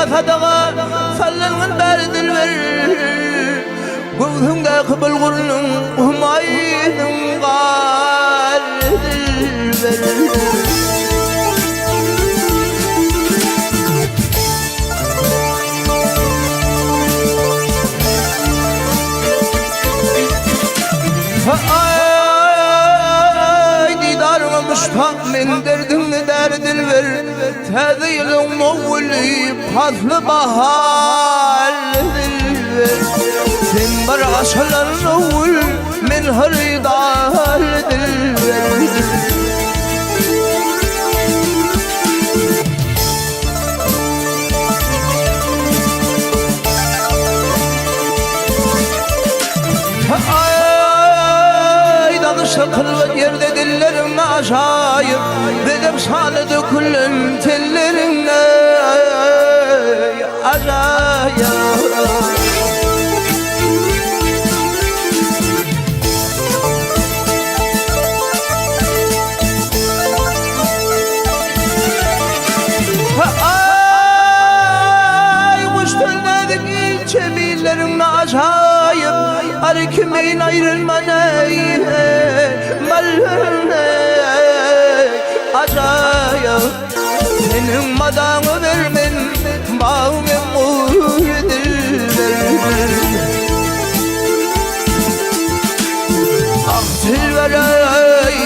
fadaga sallanın derdil ver Gözünde kıbıl gurunun humayının gardil ver من derdini derdil ver Tezilin muvli paslı bahar ver Sen bar aşaların uvul min hıridar ver Şakıl ve yerde dillerim aşayım Dedim salıdı kullum tellerine Acayip Ay müştelledik ilçemillerim aşayım Arkimeyin ayrılmanayım Acayip senin madanı vermen bağımın muhidiller Ah silverey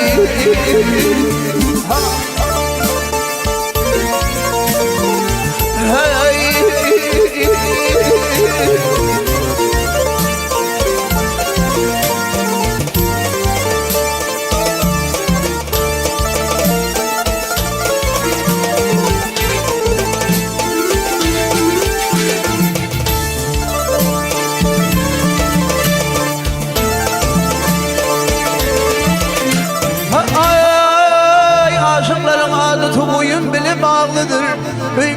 bağlıdır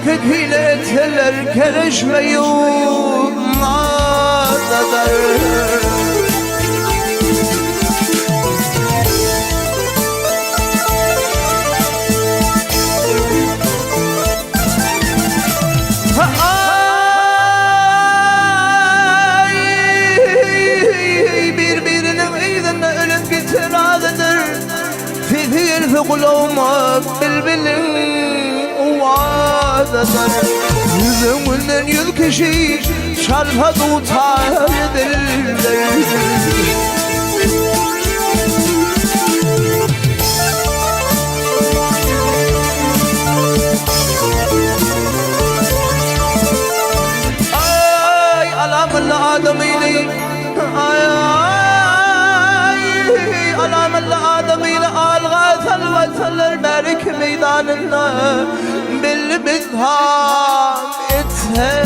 Köküyle etseler kereşme yumadadır Ay birbirinin iyiden ölüp gitiradıdır Fizir fi kulağıma bilbilin Yüzümünden 100 kişi çarpa tutar diller Ay alamın adamıyla Ay alamın adamıyla Algasal vasaller berik meydanında Belli bizham etse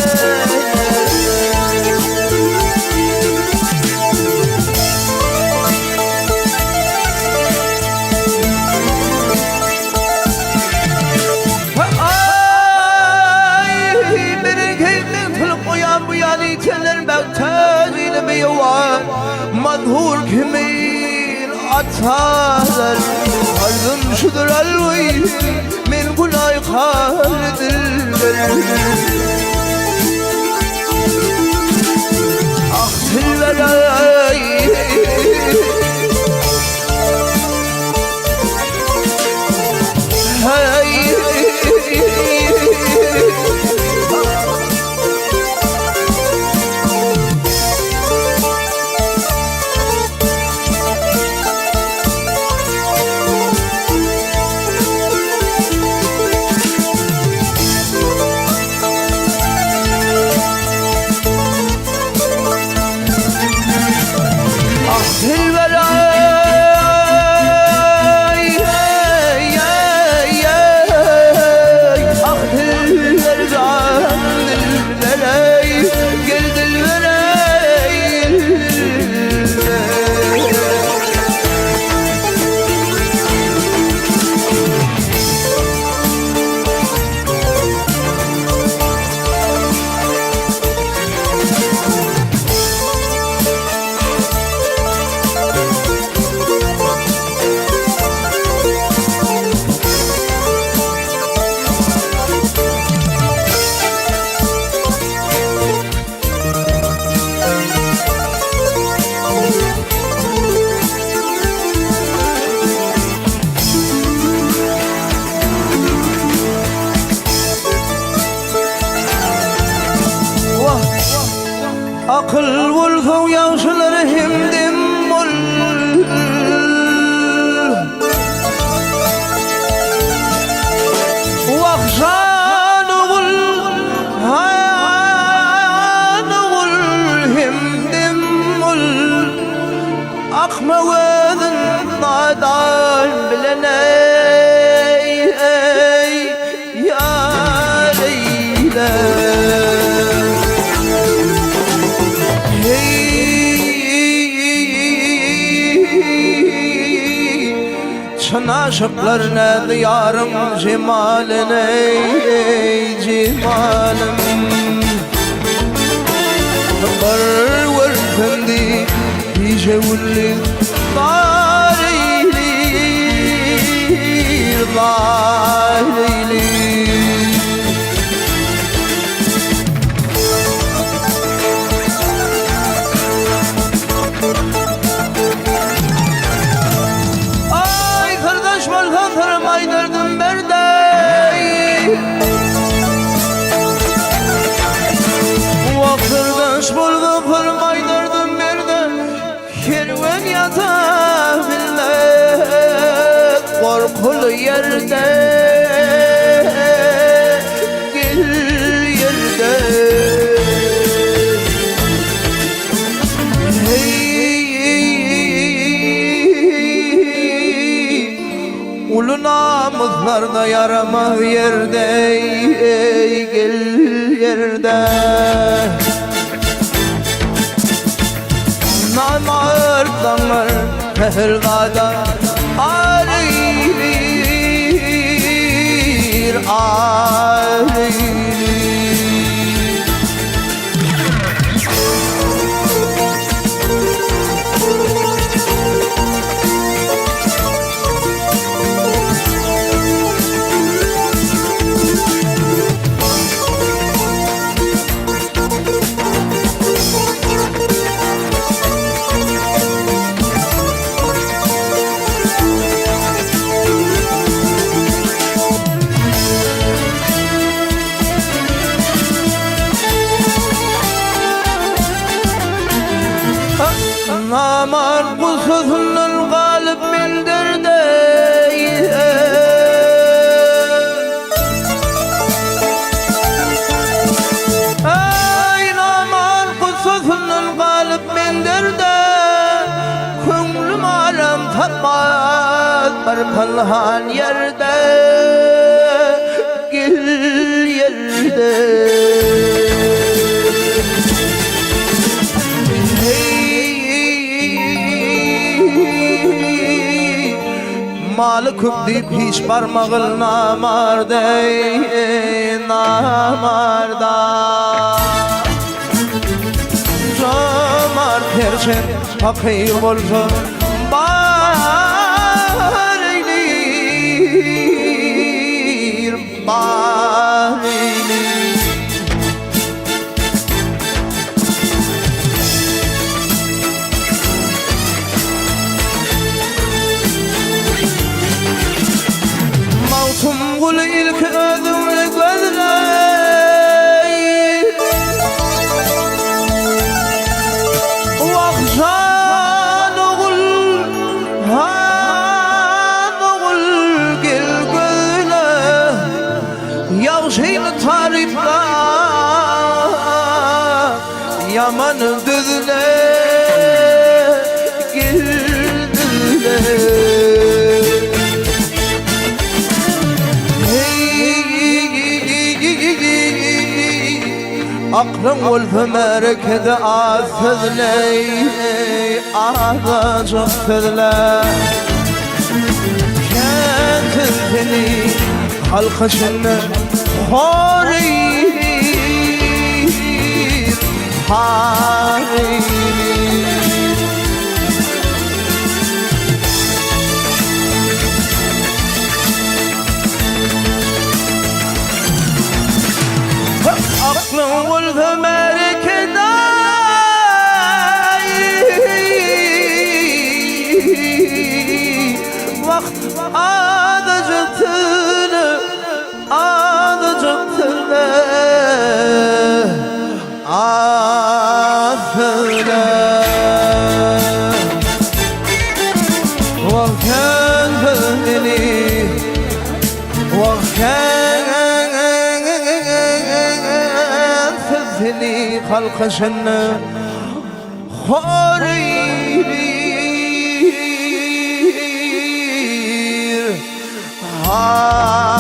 Ay bir keyfin tılıp uyan bu yan iteler Bektaziyle bir yuva Madhur kimin atarlar Kalbim şudur alvay Min kulay kaldiller Ah silverey Hey Silver لنا يا ليلى Şaşıklarına diyarım cemalini cemalım Var fendi يجولي ضاريلي ضاريلي Kul yerde gel yerde Ulu namızlarda yarama yerde gel yerde Namar damar pehrgada Namar kusuzunun galip bildirdi Ey namar kusuzunun galip bildirdi Könlüm alem tatmaz bir palhan yerde Gel yerde Malıkım deyip hiç parmağın namarda namarda Camar perçem fakir olsun bar eylir bar eylir Kul ilk ödümle gözley Vakşan oğul Han oğul gel gözle Yavşin tarifla Yaman düzle Gel düzle Aklım ulfömer kede ağzızley Ağzacık tüzle Kentin seni halkışını Horir Harir Aklım ulfömer kede Vakt ağzacık tüzle Ağzacık tüzle Ağzıle Vakten beni Vakten seni halkışını Horir ها